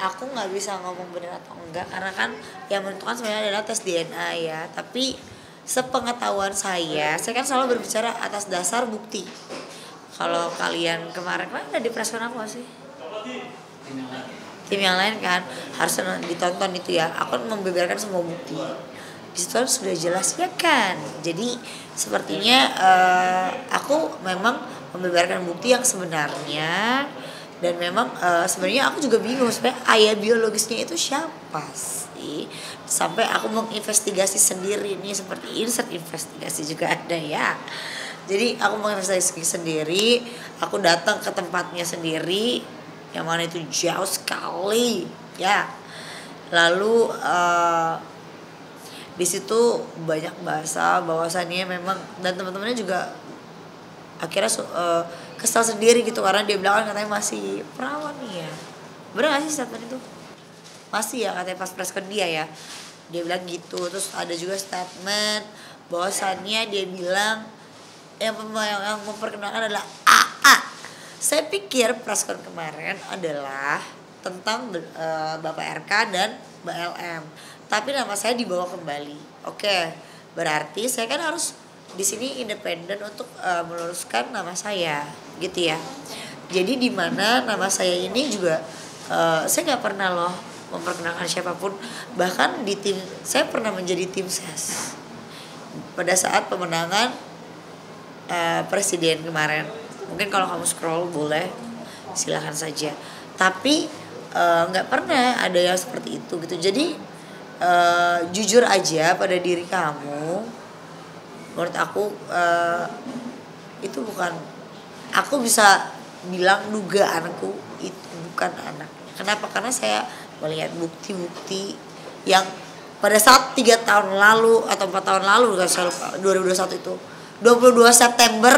aku nggak bisa ngomong benar atau enggak karena kan yang menentukan sebenarnya adalah tes DNA ya. Tapi sepengetahuan saya kan selalu berbicara atas dasar bukti. Kalau kalian kemarin ada di preskon aku nggak sih? Tim yang lain kan harusnya ditonton itu ya. Aku membeberkan semua bukti. Di situ kan sudah jelas ya kan. Jadi sepertinya aku memang membeberkan bukti yang sebenarnya. Dan memang sebenarnya aku juga bingung sebenarnya ayah biologisnya itu siapa sih, sampai aku menginvestigasi sendiri nih, seperti insert investigasi juga ada ya. Jadi aku menginvestigasi sendiri, aku datang ke tempatnya sendiri yang mana itu jauh sekali ya. Lalu di situ banyak bahasa bahwasannya memang, dan teman-temannya juga akhirnya kesal sendiri gitu karena dia bilang kan katanya masih perawan nih ya. Bener gak sih statement itu? Masih ya katanya pas preskon dia ya. Dia bilang gitu. Terus ada juga statement bahwasannya dia bilang yang memperkenalkan adalah AA. Saya pikir preskon kemarin adalah tentang Bapak RK dan Mbak LM. Tapi nama saya dibawa kembali. Oke, berarti saya kan harus di sini independen untuk meluruskan nama saya gitu ya. Jadi di mana nama saya ini juga saya nggak pernah loh memperkenalkan siapapun. Bahkan di tim saya pernah menjadi tim ses pada saat pemenangan presiden kemarin. Mungkin kalau kamu scroll boleh, silahkan saja. Tapi nggak pernah ada yang seperti itu gitu. Jadi jujur aja pada diri kamu. Menurut aku itu bukan, aku bisa bilang dugaanku itu bukan anak. Kenapa? Karena saya melihat bukti-bukti yang pada saat 3 tahun lalu atau 4 tahun lalu, saya lupa, 2021 itu 22 September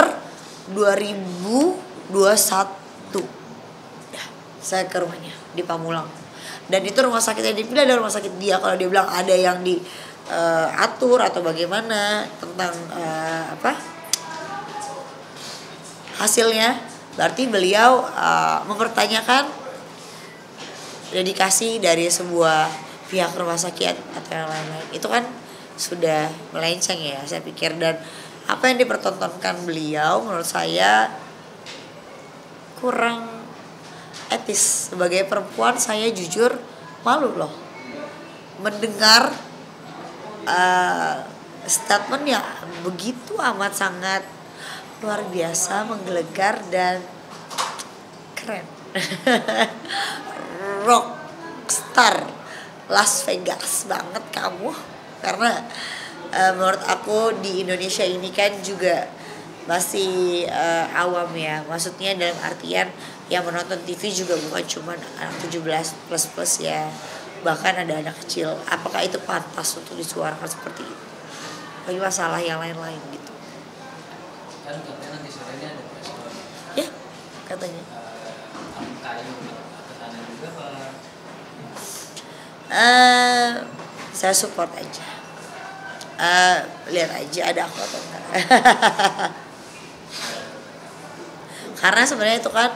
2021 ya, saya ke rumahnya di Pamulang, dan itu rumah sakit yang dipilih adalah rumah sakit dia. Kalau dia bilang ada yang di atur atau bagaimana tentang hasilnya, berarti beliau mempertanyakan dedikasi dari sebuah pihak rumah sakit atau yang lain-lain. Itu kan sudah melenceng ya saya pikir. Dan apa yang dipertontonkan beliau menurut saya kurang etis. Sebagai perempuan saya jujur malu loh mendengar statement yang begitu amat sangat luar biasa, menggelegar dan keren. Rockstar Las Vegas banget kamu. Karena menurut aku di Indonesia ini kan juga masih awam ya. Maksudnya dalam artian yang menonton TV juga bukan cuma anak 17 plus ya, bahkan ada anak kecil. Apakah itu pantas untuk disuarakan seperti itu? Bagi masalah yang lain-lain gitu. Kan katanya nanti sorenya ada preskon. Ya, katanya. Kayu ke sana juga Pak. Saya support aja. Lihat aja ada aku atau enggak. Karena sebenarnya itu kan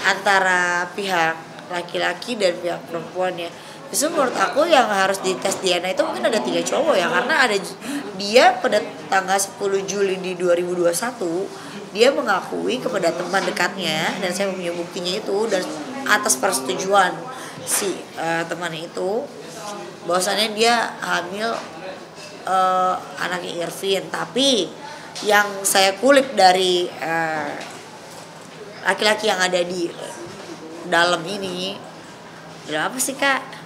antara pihak laki-laki dan pihak perempuan ya. Justru menurut aku yang harus dites DNA itu mungkin ada 3 cowok ya. Karena ada dia pada tanggal 10 Juli di 2021 dia mengakui kepada teman dekatnya, dan saya punya buktinya itu, dan atas persetujuan si temannya itu bahwasannya dia hamil anaknya Irvin. Tapi yang saya kulik dari laki-laki yang ada di dalam ini adalah apa sih kak?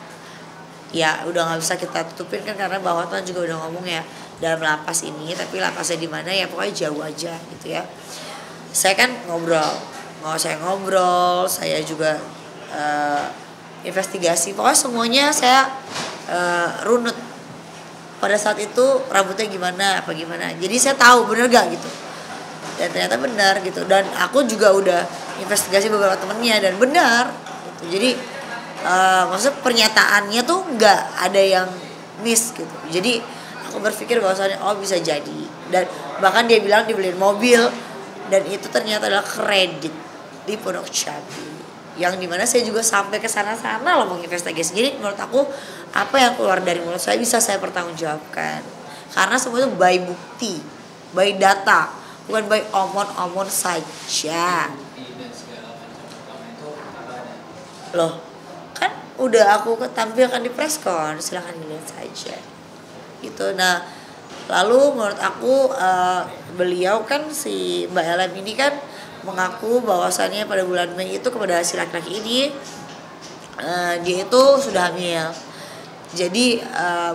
Ya udah nggak bisa kita tutupin kan, karena bahwa Tuhan juga udah ngomong ya dalam lapas ini, tapi lapasnya di mana ya pokoknya jauh aja gitu ya. Saya kan ngobrol, saya juga investigasi, pokoknya semuanya saya runut. Pada saat itu rambutnya gimana, apa gimana, jadi saya tahu bener gak gitu, dan ternyata benar gitu. Dan aku juga udah investigasi beberapa temennya dan benar gitu. Jadi maksud pernyataannya tuh nggak ada yang miss gitu. Jadi aku berpikir bahwasannya bisa jadi. Dan bahkan dia bilang dibeliin mobil, dan itu ternyata adalah kredit di Pondok Cabe. yang dimana saya juga sampai ke sana-sana loh menginvestigasi. Jadi menurut aku apa yang keluar dari mulut saya bisa saya pertanggungjawabkan karena semua itu by bukti, by data, bukan by omon-omon saja. bukti dan segala macam pertama itu apa ada. Loh, kan udah aku tampilkan di preskon, silahkan dilihat saja gitu. Nah lalu menurut aku beliau kan si Mbak LM ini kan mengaku bahwasannya pada bulan Mei itu kepada si laki-laki ini dia itu sudah hamil. Jadi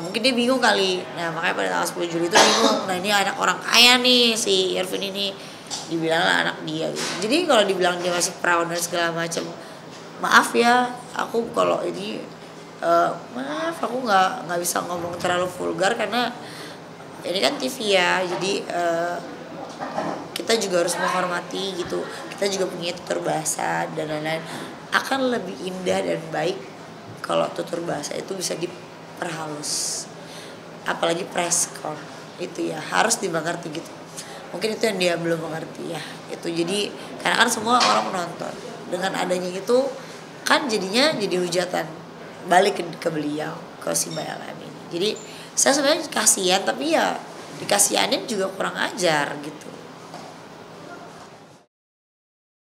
mungkin dia bingung kali. Nah makanya pada tanggal 10 Juli itu bingung. Nah ini anak orang kaya nih si Irvin ini, dibilanglah anak dia gitu. Jadi kalau dibilang dia masih perawan dan segala macam, maaf ya, aku kalau ini maaf aku nggak bisa ngomong terlalu vulgar karena ini kan TV ya. Jadi kita juga harus menghormati gitu. Kita juga punya tutur bahasa dan lain-lain. Akan lebih indah dan baik kalau tutur bahasa itu bisa diperhalus. Apalagi preskon itu ya harus dimengerti gitu. Mungkin itu yang dia belum mengerti ya. Itu jadi karena kan semua orang menonton. Dengan adanya itu kan jadinya jadi hujatan balik ke beliau, ke si Mbak LM ini. Jadi saya sebenarnya kasihan tapi ya dikasihanin juga kurang ajar gitu.